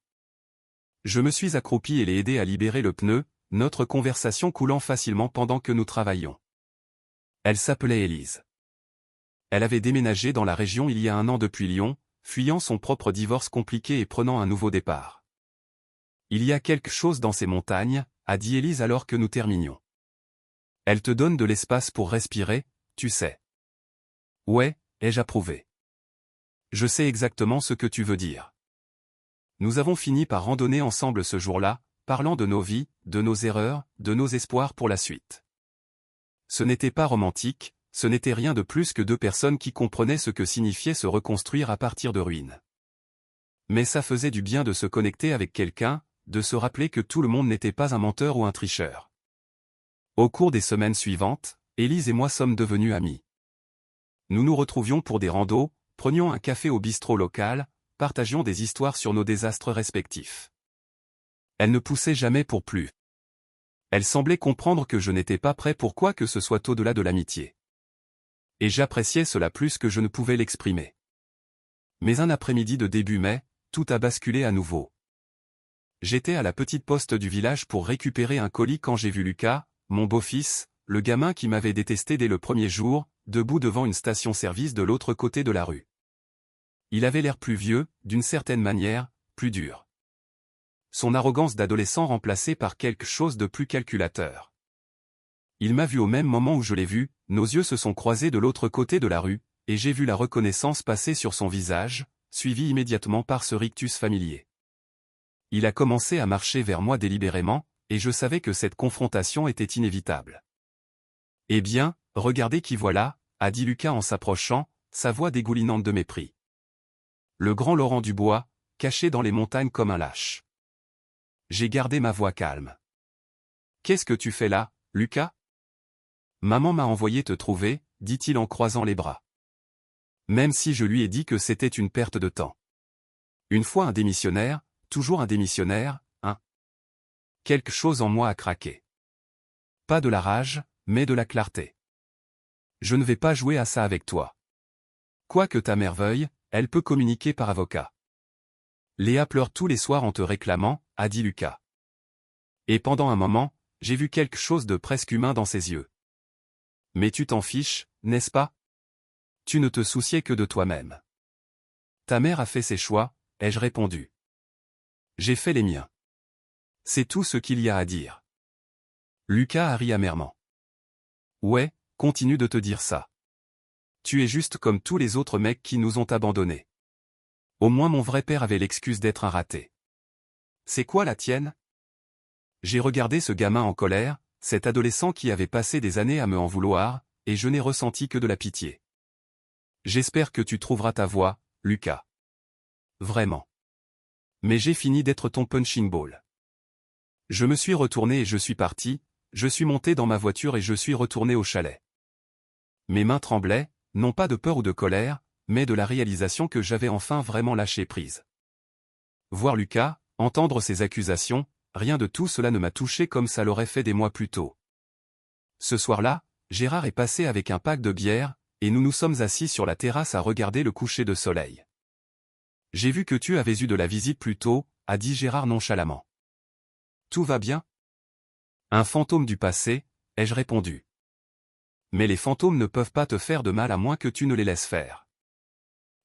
[SPEAKER 1] Je me suis accroupi et l'ai aidé à libérer le pneu, notre conversation coulant facilement pendant que nous travaillions. Elle s'appelait Élise. Elle avait déménagé dans la région il y a 1 an depuis Lyon, fuyant son propre divorce compliqué et prenant un nouveau départ. Il y a quelque chose dans ces montagnes, a dit Élise alors que nous terminions. Elle te donne de l'espace pour respirer, tu sais. Ouais, ai-je approuvé. Je sais exactement ce que tu veux dire. Nous avons fini par randonner ensemble ce jour-là, parlant de nos vies, de nos erreurs, de nos espoirs pour la suite. Ce n'était pas romantique, ce n'était rien de plus que 2 personnes qui comprenaient ce que signifiait se reconstruire à partir de ruines. Mais ça faisait du bien de se connecter avec quelqu'un, de se rappeler que tout le monde n'était pas un menteur ou un tricheur. Au cours des semaines suivantes, Élise et moi sommes devenus amis. Nous nous retrouvions pour des randos, prenions un café au bistrot local, partagions des histoires sur nos désastres respectifs. Elle ne poussait jamais pour plus. Elle semblait comprendre que je n'étais pas prêt pour quoi que ce soit au-delà de l'amitié. Et j'appréciais cela plus que je ne pouvais l'exprimer. Mais un après-midi de début mai, tout a basculé à nouveau. J'étais à la petite poste du village pour récupérer un colis quand j'ai vu Lucas, mon beau-fils, le gamin qui m'avait détesté dès le premier jour, debout devant une station-service de l'autre côté de la rue. Il avait l'air plus vieux, d'une certaine manière, plus dur. Son arrogance d'adolescent remplacée par quelque chose de plus calculateur. Il m'a vu au même moment où je l'ai vu, nos yeux se sont croisés de l'autre côté de la rue, et j'ai vu la reconnaissance passer sur son visage, suivi immédiatement par ce rictus familier. Il a commencé à marcher vers moi délibérément, et je savais que cette confrontation était inévitable. « Eh bien, regardez qui voilà », a dit Lucas en s'approchant, sa voix dégoulinante de mépris. Le grand Laurent Dubois, caché dans les montagnes comme un lâche. J'ai gardé ma voix calme. « Qu'est-ce que tu fais là, Lucas ? » « Maman m'a envoyé te trouver, » dit-il en croisant les bras. Même si je lui ai dit que c'était une perte de temps. Une fois un démissionnaire, toujours un démissionnaire, hein. Quelque chose en moi a craqué. Pas de la rage, mais de la clarté. Je ne vais pas jouer à ça avec toi. Quoi que ta mère veuille, elle peut communiquer par avocat. Léa pleure tous les soirs en te réclamant, a dit Lucas. Et pendant un moment, j'ai vu quelque chose de presque humain dans ses yeux. Mais tu t'en fiches, n'est-ce pas? Tu ne te souciais que de toi-même. Ta mère a fait ses choix, ai-je répondu. J'ai fait les miens. C'est tout ce qu'il y a à dire. Lucas a ri amèrement. Ouais, continue de te dire ça. Tu es juste comme tous les autres mecs qui nous ont abandonnés. Au moins mon vrai père avait l'excuse d'être un raté. C'est quoi la tienne? J'ai regardé ce gamin en colère, cet adolescent qui avait passé des années à me en vouloir, et je n'ai ressenti que de la pitié. J'espère que tu trouveras ta voie, Lucas. Vraiment. Mais j'ai fini d'être ton punching ball. Je me suis retourné et je suis parti, je suis monté dans ma voiture et je suis retourné au chalet. Mes mains tremblaient, non pas de peur ou de colère, mais de la réalisation que j'avais enfin vraiment lâché prise. Voir Lucas, entendre ses accusations, rien de tout cela ne m'a touché comme ça l'aurait fait des mois plus tôt. Ce soir-là, Gérard est passé avec un pack de bière, et nous nous sommes assis sur la terrasse à regarder le coucher de soleil. J'ai vu que tu avais eu de la visite plus tôt, a dit Gérard nonchalamment. Tout va bien? Un fantôme du passé, ai-je répondu. Mais les fantômes ne peuvent pas te faire de mal à moins que tu ne les laisses faire.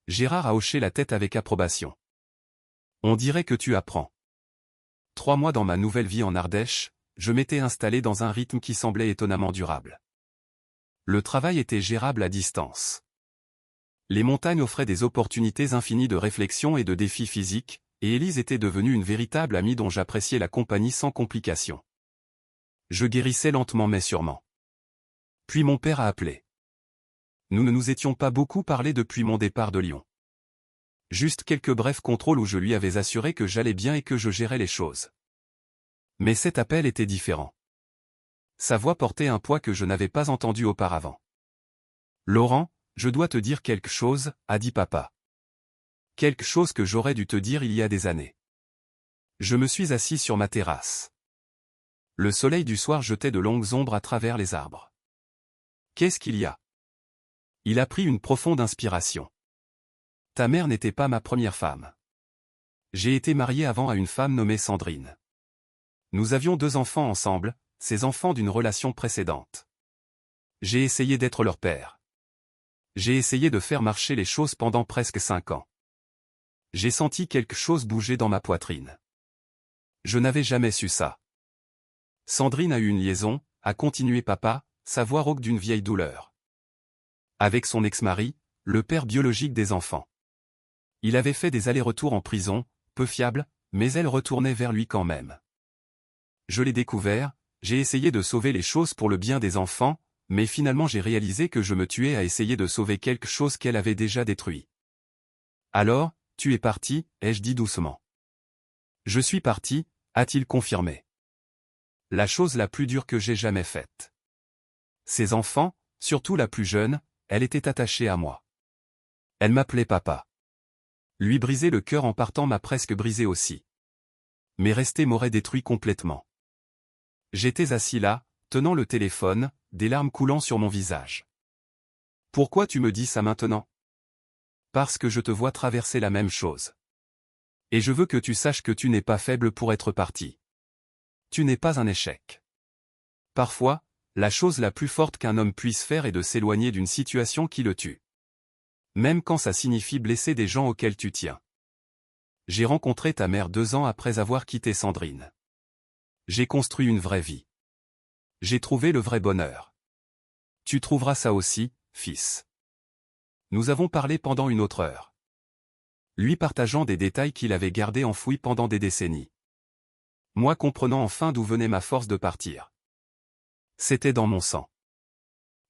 [SPEAKER 1] Gérard a hoché la tête avec approbation. On dirait que tu apprends. 3 mois dans ma nouvelle vie en Ardèche, je m'étais installé dans un rythme qui semblait étonnamment durable. Le travail était gérable à distance. Les montagnes offraient des opportunités infinies de réflexion et de défis physiques, et Élise était devenue une véritable amie dont j'appréciais la compagnie sans complication. Je guérissais lentement mais sûrement. Puis mon père a appelé. Nous ne nous étions pas beaucoup parlé depuis mon départ de Lyon. Juste quelques brefs contrôles où je lui avais assuré que j'allais bien et que je gérais les choses. Mais cet appel était différent. Sa voix portait un poids que je n'avais pas entendu auparavant. Laurent, je dois te dire quelque chose, a dit papa. Quelque chose que j'aurais dû te dire il y a des années. Je me suis assis sur ma terrasse. Le soleil du soir jetait de longues ombres à travers les arbres. Qu'est-ce qu'il y a? Il a pris une profonde inspiration. Ta mère n'était pas ma première femme. J'ai été marié avant à une femme nommée Sandrine. Nous avions 2 enfants ensemble, ces enfants d'une relation précédente. J'ai essayé d'être leur père. J'ai essayé de faire marcher les choses pendant presque 5 ans. J'ai senti quelque chose bouger dans ma poitrine. Je n'avais jamais su ça. Sandrine a eu une liaison, a continué papa, sa voix rauque d'une vieille douleur. Avec son ex-mari, le père biologique des enfants. Il avait fait des allers-retours en prison, peu fiable, mais elle retournait vers lui quand même. Je l'ai découvert, j'ai essayé de sauver les choses pour le bien des enfants, mais finalement j'ai réalisé que je me tuais à essayer de sauver quelque chose qu'elle avait déjà détruit. Alors, tu es parti, ai-je dit doucement. Je suis parti, a-t-il confirmé. La chose la plus dure que j'ai jamais faite. Ses enfants, surtout la plus jeune, elle était attachée à moi. Elle m'appelait papa. Lui briser le cœur en partant m'a presque brisé aussi. Mais rester m'aurait détruit complètement. J'étais assis là, tenant le téléphone, des larmes coulant sur mon visage. Pourquoi tu me dis ça maintenant? Parce que je te vois traverser la même chose. Et je veux que tu saches que tu n'es pas faible pour être parti. Tu n'es pas un échec. Parfois, la chose la plus forte qu'un homme puisse faire est de s'éloigner d'une situation qui le tue. Même quand ça signifie blesser des gens auxquels tu tiens. J'ai rencontré ta mère 2 ans après avoir quitté Sandrine. J'ai construit une vraie vie. J'ai trouvé le vrai bonheur. Tu trouveras ça aussi, fils. Nous avons parlé pendant une autre heure. Lui partageant des détails qu'il avait gardés enfouis pendant des décennies. Moi comprenant enfin d'où venait ma force de partir. C'était dans mon sang.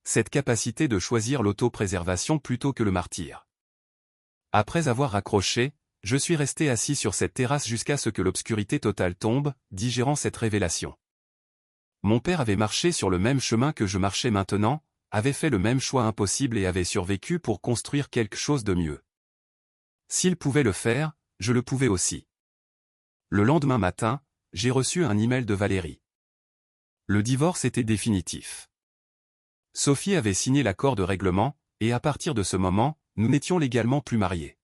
[SPEAKER 1] Cette capacité de choisir l'autopréservation plutôt que le martyre. Après avoir raccroché, je suis resté assis sur cette terrasse jusqu'à ce que l'obscurité totale tombe, digérant cette révélation. Mon père avait marché sur le même chemin que je marchais maintenant, avait fait le même choix impossible et avait survécu pour construire quelque chose de mieux. S'il pouvait le faire, je le pouvais aussi. Le lendemain matin, j'ai reçu un email de Valérie. Le divorce était définitif. Sophie avait signé l'accord de règlement, et à partir de ce moment, nous n'étions légalement plus mariés.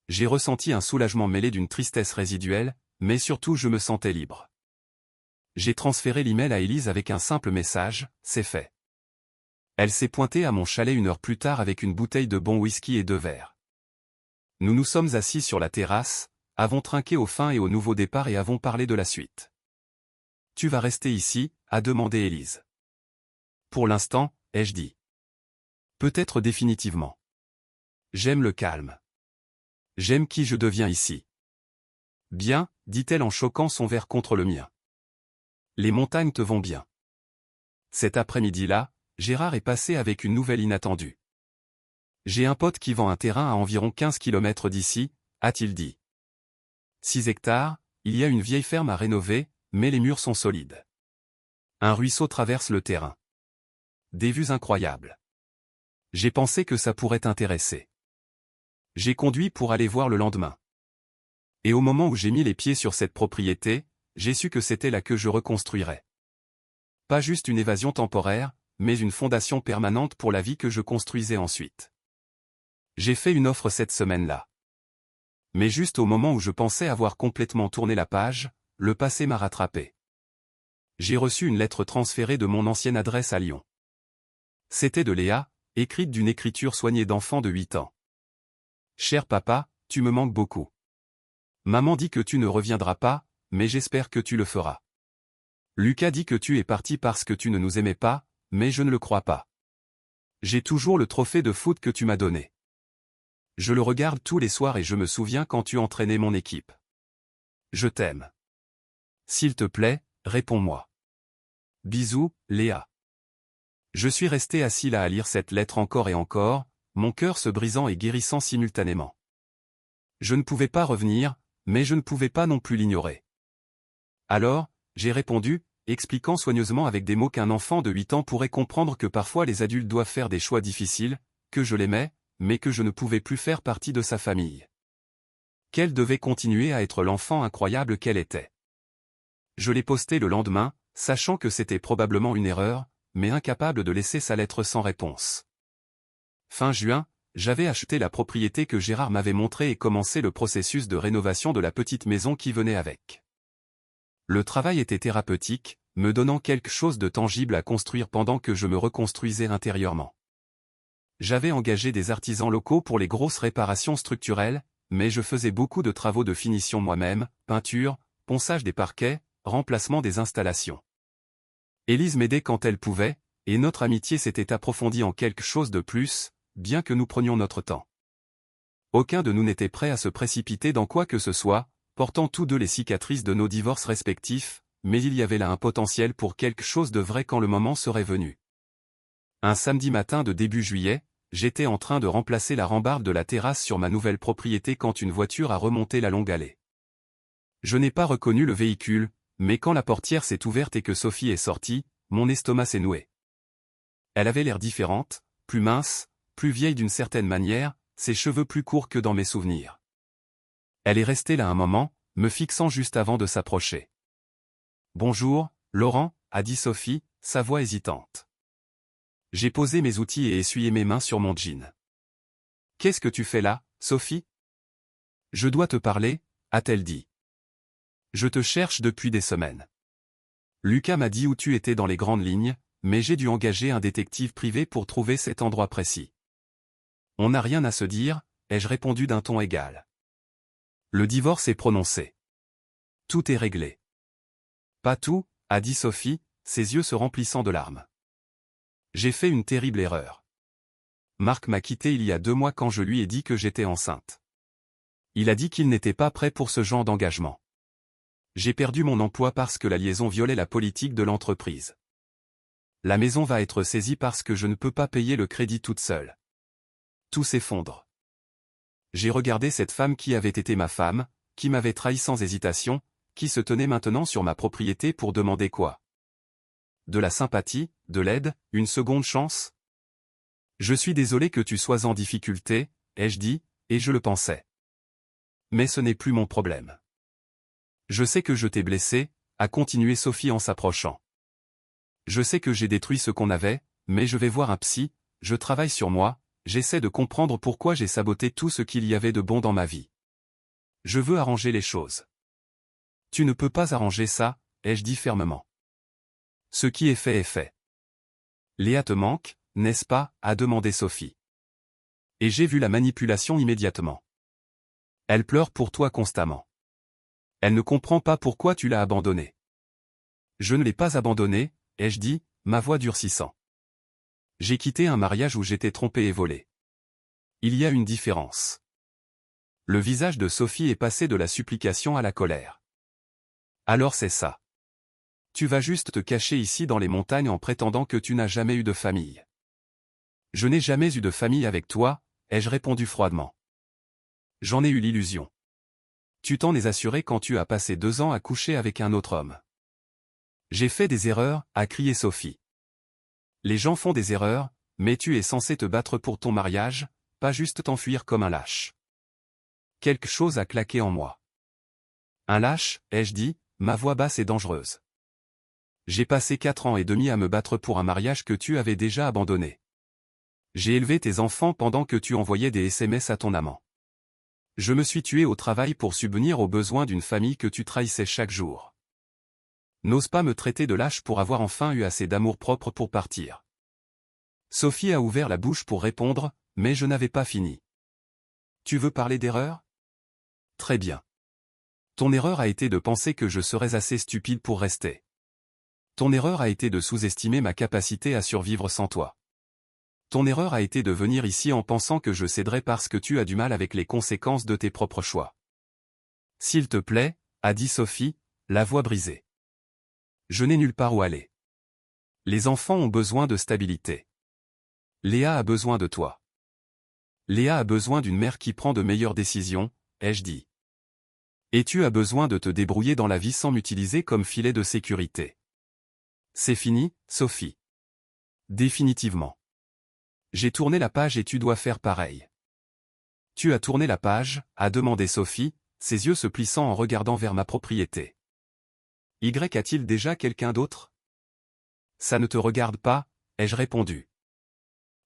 [SPEAKER 1] J'ai ressenti un soulagement mêlé d'une tristesse résiduelle, mais surtout je me sentais libre. J'ai transféré l'email à Élise avec un simple message, c'est fait. Elle s'est pointée à mon chalet 1 heure plus tard avec une bouteille de bon whisky et 2 verres. Nous nous sommes assis sur la terrasse, avons trinqué au fin et au nouveau départ et avons parlé de la suite. « Tu vas rester ici ?» a demandé Élise. « Pour l'instant » ai-je dit. « Peut-être définitivement. J'aime le calme. J'aime qui je deviens ici. » « Bien » dit-elle en choquant son verre contre le mien. « Les montagnes te vont bien. » Cet après-midi-là, Gérard est passé avec une nouvelle inattendue. « J'ai un pote qui vend un terrain à environ 15 km d'ici, » a-t-il dit. 6 hectares, il y a une vieille ferme à rénover, mais les murs sont solides. Un ruisseau traverse le terrain. Des vues incroyables. J'ai pensé que ça pourrait t'intéresser. J'ai conduit pour aller voir le lendemain. Et au moment où j'ai mis les pieds sur cette propriété, j'ai su que c'était là que je reconstruirais. Pas juste une évasion temporaire, mais une fondation permanente pour la vie que je construisais ensuite. J'ai fait une offre cette semaine-là. Mais juste au moment où je pensais avoir complètement tourné la page, le passé m'a rattrapé. J'ai reçu une lettre transférée de mon ancienne adresse à Lyon. C'était de Léa, écrite d'une écriture soignée d'enfant de 8 ans. « Cher papa, tu me manques beaucoup. Maman dit que tu ne reviendras pas, mais j'espère que tu le feras. Lucas dit que tu es parti parce que tu ne nous aimais pas, mais je ne le crois pas. J'ai toujours le trophée de foot que tu m'as donné. Je le regarde tous les soirs et je me souviens quand tu entraînais mon équipe. Je t'aime. S'il te plaît, réponds-moi. Bisous, Léa. » Je suis resté assis là à lire cette lettre encore et encore, mon cœur se brisant et guérissant simultanément. Je ne pouvais pas revenir, mais je ne pouvais pas non plus l'ignorer. Alors, j'ai répondu, expliquant soigneusement avec des mots qu'un enfant de 8 ans pourrait comprendre que parfois les adultes doivent faire des choix difficiles, que je l'aimais, mais que je ne pouvais plus faire partie de sa famille. Qu'elle devait continuer à être l'enfant incroyable qu'elle était. Je l'ai posté le lendemain, sachant que c'était probablement une erreur, mais incapable de laisser sa lettre sans réponse. Fin juin, j'avais acheté la propriété que Gérard m'avait montrée et commencé le processus de rénovation de la petite maison qui venait avec. Le travail était thérapeutique, me donnant quelque chose de tangible à construire pendant que je me reconstruisais intérieurement. J'avais engagé des artisans locaux pour les grosses réparations structurelles, mais je faisais beaucoup de travaux de finition moi-même, peinture, ponçage des parquets, remplacement des installations. Élise m'aidait quand elle pouvait, et notre amitié s'était approfondie en quelque chose de plus, bien que nous prenions notre temps. Aucun de nous n'était prêt à se précipiter dans quoi que ce soit, portant tous deux les cicatrices de nos divorces respectifs, mais il y avait là un potentiel pour quelque chose de vrai quand le moment serait venu. Un samedi matin de début juillet, j'étais en train de remplacer la rambarde de la terrasse sur ma nouvelle propriété quand une voiture a remonté la longue allée. Je n'ai pas reconnu le véhicule, mais quand la portière s'est ouverte et que Sophie est sortie, mon estomac s'est noué. Elle avait l'air différente, plus mince, plus vieille d'une certaine manière, ses cheveux plus courts que dans mes souvenirs. Elle est restée là un moment, me fixant juste avant de s'approcher. « Bonjour, Laurent » a dit Sophie, sa voix hésitante. J'ai posé mes outils et essuyé mes mains sur mon jean. « Qu'est-ce que tu fais là, Sophie ? » « Je dois te parler » a-t-elle dit. « Je te cherche depuis des semaines. Lucas m'a dit où tu étais dans les grandes lignes, mais j'ai dû engager un détective privé pour trouver cet endroit précis. On n'a rien à se dire, ai-je répondu d'un ton égal. Le divorce est prononcé. Tout est réglé. Pas tout, a dit Sophie, ses yeux se remplissant de larmes. J'ai fait une terrible erreur. Marc m'a quitté il y a 2 mois quand je lui ai dit que j'étais enceinte. Il a dit qu'il n'était pas prêt pour ce genre d'engagement. J'ai perdu mon emploi parce que la liaison violait la politique de l'entreprise. La maison va être saisie parce que je ne peux pas payer le crédit toute seule. Tout s'effondre. J'ai regardé cette femme qui avait été ma femme, qui m'avait trahi sans hésitation, qui se tenait maintenant sur ma propriété pour demander quoi ? De la sympathie, de l'aide, une seconde chance ? Je suis désolé que tu sois en difficulté, ai-je dit, et je le pensais. Mais ce n'est plus mon problème. Je sais que je t'ai blessé, a continué Sophie en s'approchant. Je sais que j'ai détruit ce qu'on avait, mais je vais voir un psy, je travaille sur moi, j'essaie de comprendre pourquoi j'ai saboté tout ce qu'il y avait de bon dans ma vie. Je veux arranger les choses. Tu ne peux pas arranger ça, ai-je dit fermement. Ce qui est fait est fait. Léa te manque, n'est-ce pas, a demandé Sophie. Et j'ai vu la manipulation immédiatement. Elle pleure pour toi constamment. Elle ne comprend pas pourquoi tu l'as abandonnée. Je ne l'ai pas abandonnée, ai-je dit, ma voix durcissant. J'ai quitté un mariage où j'étais trompé et volé. Il y a une différence. Le visage de Sophie est passé de la supplication à la colère. Alors c'est ça. Tu vas juste te cacher ici dans les montagnes en prétendant que tu n'as jamais eu de famille. Je n'ai jamais eu de famille avec toi, ai-je répondu froidement. J'en ai eu l'illusion. Tu t'en es assuré quand tu as passé 2 ans à coucher avec un autre homme. J'ai fait des erreurs, a crié Sophie. Les gens font des erreurs, mais tu es censé te battre pour ton mariage, pas juste t'enfuir comme un lâche. Quelque chose a claqué en moi. Un lâche, ai-je dit, ma voix basse et dangereuse. J'ai passé 4 ans et demi à me battre pour un mariage que tu avais déjà abandonné. J'ai élevé tes enfants pendant que tu envoyais des SMS à ton amant. Je me suis tué au travail pour subvenir aux besoins d'une famille que tu trahissais chaque jour. N'ose pas me traiter de lâche pour avoir enfin eu assez d'amour-propre pour partir. Sophie a ouvert la bouche pour répondre, mais je n'avais pas fini. Tu veux parler d'erreur? Très bien. Ton erreur a été de penser que je serais assez stupide pour rester. Ton erreur a été de sous-estimer ma capacité à survivre sans toi. Ton erreur a été de venir ici en pensant que je céderais parce que tu as du mal avec les conséquences de tes propres choix. S'il te plaît, a dit Sophie, la voix brisée. Je n'ai nulle part où aller. Les enfants ont besoin de stabilité. Léa a besoin de toi. Léa a besoin d'une mère qui prend de meilleures décisions, ai-je dit. Et tu as besoin de te débrouiller dans la vie sans m'utiliser comme filet de sécurité. C'est fini, Sophie. Définitivement. J'ai tourné la page et tu dois faire pareil. Tu as tourné la page, a demandé Sophie, ses yeux se plissant en regardant vers ma propriété. Y a-t-il déjà quelqu'un d'autre? Ça ne te regarde pas, ai-je répondu.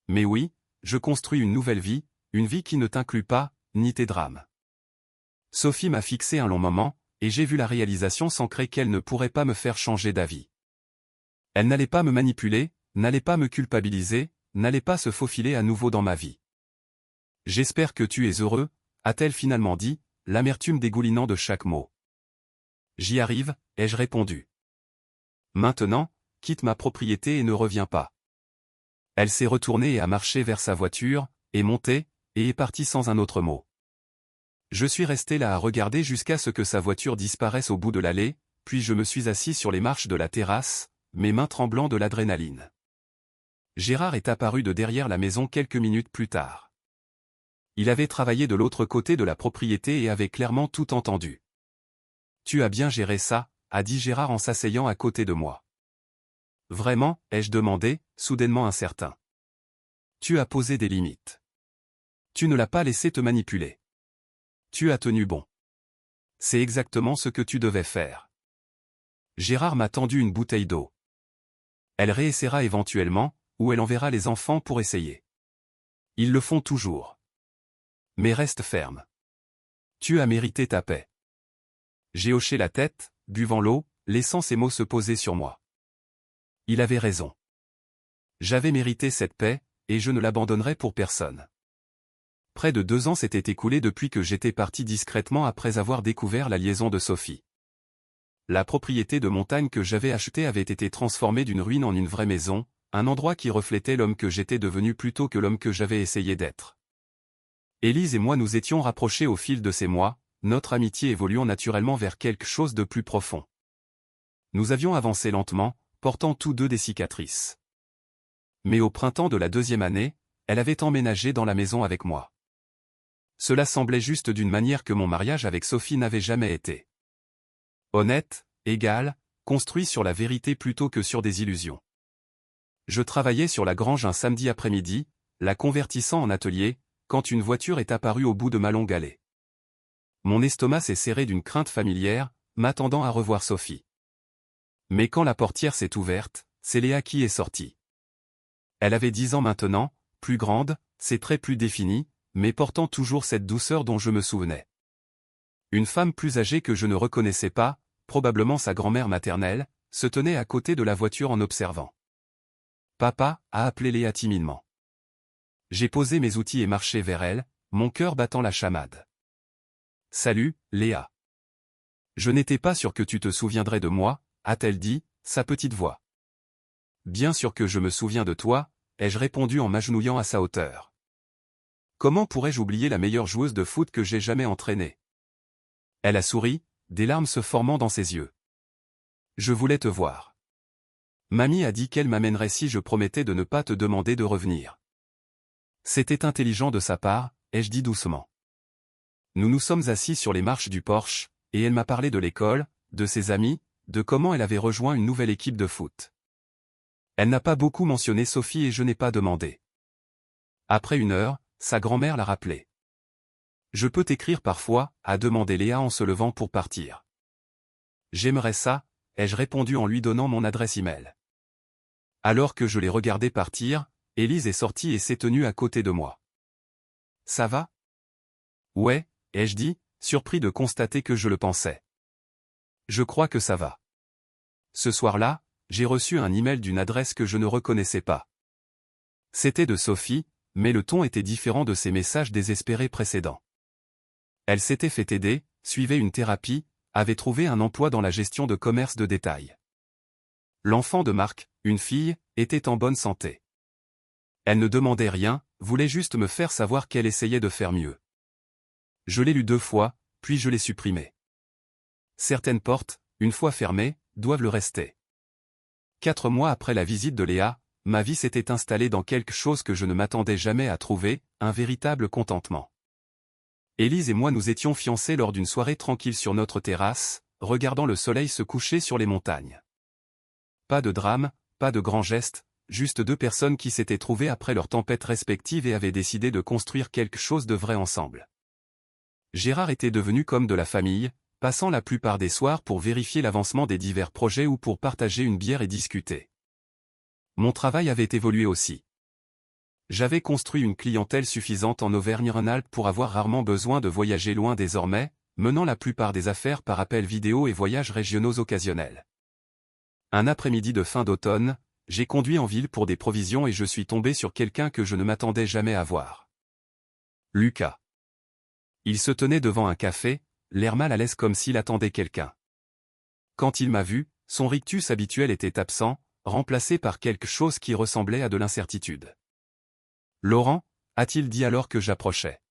[SPEAKER 1] Mais oui, je construis une nouvelle vie, une vie qui ne t'inclut pas, ni tes drames. Sophie m'a fixé un long moment, et j'ai vu la réalisation s'ancrer qu'elle ne pourrait pas me faire changer d'avis. Elle n'allait pas me manipuler, n'allait pas me culpabiliser, n'allait pas se faufiler à nouveau dans ma vie. J'espère que tu es heureux, a-t-elle finalement dit, l'amertume dégoulinant de chaque mot. J'y arrive, ai-je répondu. Maintenant, quitte ma propriété et ne reviens pas. Elle s'est retournée et a marché vers sa voiture, est montée, et est partie sans un autre mot. Je suis resté là à regarder jusqu'à ce que sa voiture disparaisse au bout de l'allée, puis je me suis assis sur les marches de la terrasse, mes mains tremblant de l'adrénaline. Gérard est apparu de derrière la maison quelques minutes plus tard. Il avait travaillé de l'autre côté de la propriété et avait clairement tout entendu. « Tu as bien géré ça », a dit Gérard en s'asseyant à côté de moi. « Vraiment, ai-je demandé, soudainement incertain. Tu as posé des limites. Tu ne l'as pas laissé te manipuler. Tu as tenu bon. C'est exactement ce que tu devais faire. » Gérard m'a tendu une bouteille d'eau. Elle réessayera éventuellement, ou elle enverra les enfants pour essayer. Ils le font toujours. Mais reste ferme. Tu as mérité ta paix. J'ai hoché la tête, buvant l'eau, laissant ces mots se poser sur moi. Il avait raison. J'avais mérité cette paix, et je ne l'abandonnerai pour personne. Près de 2 ans s'étaient écoulés depuis que j'étais parti discrètement après avoir découvert la liaison de Sophie. La propriété de montagne que j'avais achetée avait été transformée d'une ruine en une vraie maison, un endroit qui reflétait l'homme que j'étais devenu plutôt que l'homme que j'avais essayé d'être. Élise et moi nous étions rapprochés au fil de ces mois, notre amitié évoluant naturellement vers quelque chose de plus profond. Nous avions avancé lentement, portant tous deux des cicatrices. Mais au printemps de la 2e année, elle avait emménagé dans la maison avec moi. Cela semblait juste d'une manière que mon mariage avec Sophie n'avait jamais été. Honnête, égal, construit sur la vérité plutôt que sur des illusions. Je travaillais sur la grange un samedi après-midi, la convertissant en atelier, quand une voiture est apparue au bout de ma longue allée. Mon estomac s'est serré d'une crainte familière, m'attendant à revoir Sophie. Mais quand la portière s'est ouverte, c'est Léa qui est sortie. Elle avait 10 ans maintenant, plus grande, ses traits plus définis, mais portant toujours cette douceur dont je me souvenais. Une femme plus âgée que je ne reconnaissais pas, probablement sa grand-mère maternelle, se tenait à côté de la voiture en observant. « Papa » a appelé Léa timidement. J'ai posé mes outils et marché vers elle, mon cœur battant la chamade. « Salut, Léa. Je n'étais pas sûr que tu te souviendrais de moi, a-t-elle dit, sa petite voix. Bien sûr que je me souviens de toi, ai-je répondu en m'agenouillant à sa hauteur. Comment pourrais-je oublier la meilleure joueuse de foot que j'ai jamais entraînée? Elle a souri, des larmes se formant dans ses yeux. Je voulais te voir. Mamie a dit qu'elle m'amènerait si je promettais de ne pas te demander de revenir. C'était intelligent de sa part, ai-je dit doucement. Nous nous sommes assis sur les marches du porche, et elle m'a parlé de l'école, de ses amis, de comment elle avait rejoint une nouvelle équipe de foot. Elle n'a pas beaucoup mentionné Sophie et je n'ai pas demandé. Après 1 heure, sa grand-mère l'a rappelé. Je peux t'écrire parfois, a demandé Léa en se levant pour partir. J'aimerais ça, ai-je répondu en lui donnant mon adresse email. Alors que je l'ai regardé partir, Élise est sortie et s'est tenue à côté de moi. Ça va? Ouais, ai-je dit, surpris de constater que je le pensais. Je crois que ça va. Ce soir-là, j'ai reçu un email d'une adresse que je ne reconnaissais pas. C'était de Sophie, mais le ton était différent de ses messages désespérés précédents. Elle s'était fait aider, suivait une thérapie, avait trouvé un emploi dans la gestion de commerce de détail. L'enfant de Marc, une fille, était en bonne santé. Elle ne demandait rien, voulait juste me faire savoir qu'elle essayait de faire mieux. Je l'ai lu 2 fois, puis je l'ai supprimé. Certaines portes, une fois fermées, doivent le rester. 4 mois après la visite de Léa, ma vie s'était installée dans quelque chose que je ne m'attendais jamais à trouver, un véritable contentement. Élise et moi nous étions fiancés lors d'une soirée tranquille sur notre terrasse, regardant le soleil se coucher sur les montagnes. Pas de drame, pas de grands gestes, juste 2 personnes qui s'étaient trouvées après leurs tempêtes respectives et avaient décidé de construire quelque chose de vrai ensemble. Gérard était devenu comme de la famille, passant la plupart des soirs pour vérifier l'avancement des divers projets ou pour partager une bière et discuter. Mon travail avait évolué aussi. J'avais construit une clientèle suffisante en Auvergne-Rhône-Alpes pour avoir rarement besoin de voyager loin désormais, menant la plupart des affaires par appels vidéo et voyages régionaux occasionnels. Un après-midi de fin d'automne, j'ai conduit en ville pour des provisions et je suis tombé sur quelqu'un que je ne m'attendais jamais à voir. Lucas. Il se tenait devant un café, l'air mal à l'aise comme s'il attendait quelqu'un. Quand il m'a vu, son rictus habituel était absent, remplacé par quelque chose qui ressemblait à de l'incertitude. Laurent, a-t-il dit alors que j'approchais.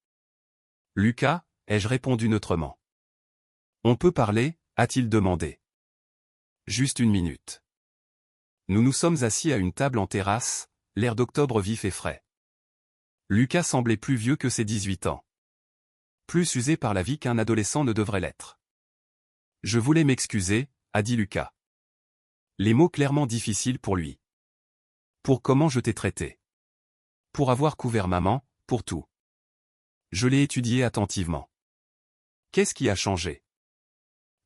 [SPEAKER 1] Lucas, ai-je répondu neutrement. On peut parler, a-t-il demandé. Juste 1 minute. Nous nous sommes assis à une table en terrasse, l'air d'octobre vif et frais. Lucas semblait plus vieux que ses 18 ans. Plus usé par la vie qu'un adolescent ne devrait l'être. Je voulais m'excuser, a dit Lucas. Les mots clairement difficiles pour lui. Pour comment je t'ai traité. Pour avoir couvert maman, pour tout. Je l'ai étudié attentivement. Qu'est-ce qui a changé?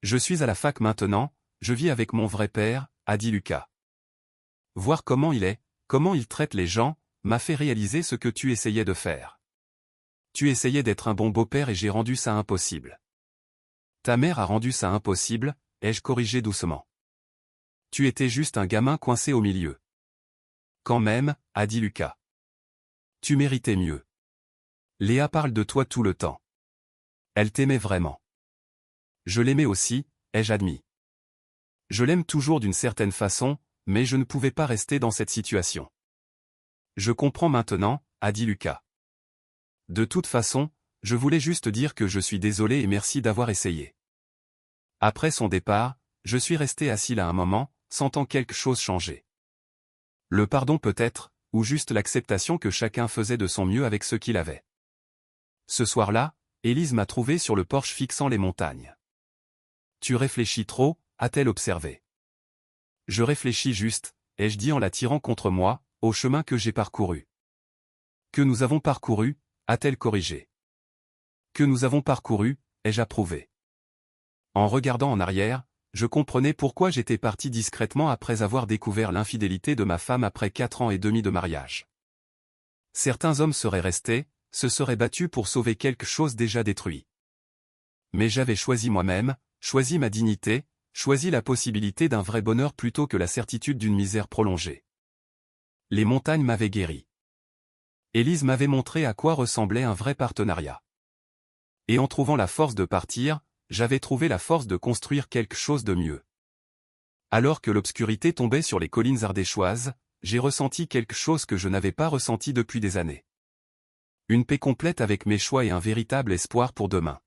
[SPEAKER 1] Je suis à la fac maintenant, je vis avec mon vrai père, a dit Lucas. Voir comment il est, comment il traite les gens, m'a fait réaliser ce que tu essayais de faire. Tu essayais d'être un bon beau-père et j'ai rendu ça impossible. Ta mère a rendu ça impossible, ai-je corrigé doucement. Tu étais juste un gamin coincé au milieu. Quand même, a dit Lucas. Tu méritais mieux. Léa parle de toi tout le temps. Elle t'aimait vraiment. Je l'aimais aussi, ai-je admis. Je l'aime toujours d'une certaine façon, mais je ne pouvais pas rester dans cette situation. Je comprends maintenant, a dit Lucas. De toute façon, je voulais juste dire que je suis désolé et merci d'avoir essayé. Après son départ, je suis resté assis là un moment, sentant quelque chose changer. Le pardon peut-être, ou juste l'acceptation que chacun faisait de son mieux avec ce qu'il avait. Ce soir-là, Élise m'a trouvé sur le porche fixant les montagnes. Tu réfléchis trop, a-t-elle observé. Je réfléchis juste, ai-je dit en la tirant contre moi, au chemin que j'ai parcouru. Que nous avons parcouru, a-t-elle corrigé. Que nous avons parcouru, ai-je approuvé. En regardant en arrière, je comprenais pourquoi j'étais parti discrètement après avoir découvert l'infidélité de ma femme après 4 ans et demi de mariage. Certains hommes seraient restés, se seraient battus pour sauver quelque chose déjà détruit. Mais j'avais choisi moi-même, choisi ma dignité, choisi la possibilité d'un vrai bonheur plutôt que la certitude d'une misère prolongée. Les montagnes m'avaient guéri. Élise m'avait montré à quoi ressemblait un vrai partenariat. Et en trouvant la force de partir, j'avais trouvé la force de construire quelque chose de mieux. Alors que l'obscurité tombait sur les collines ardéchoises, j'ai ressenti quelque chose que je n'avais pas ressenti depuis des années. Une paix complète avec mes choix et un véritable espoir pour demain.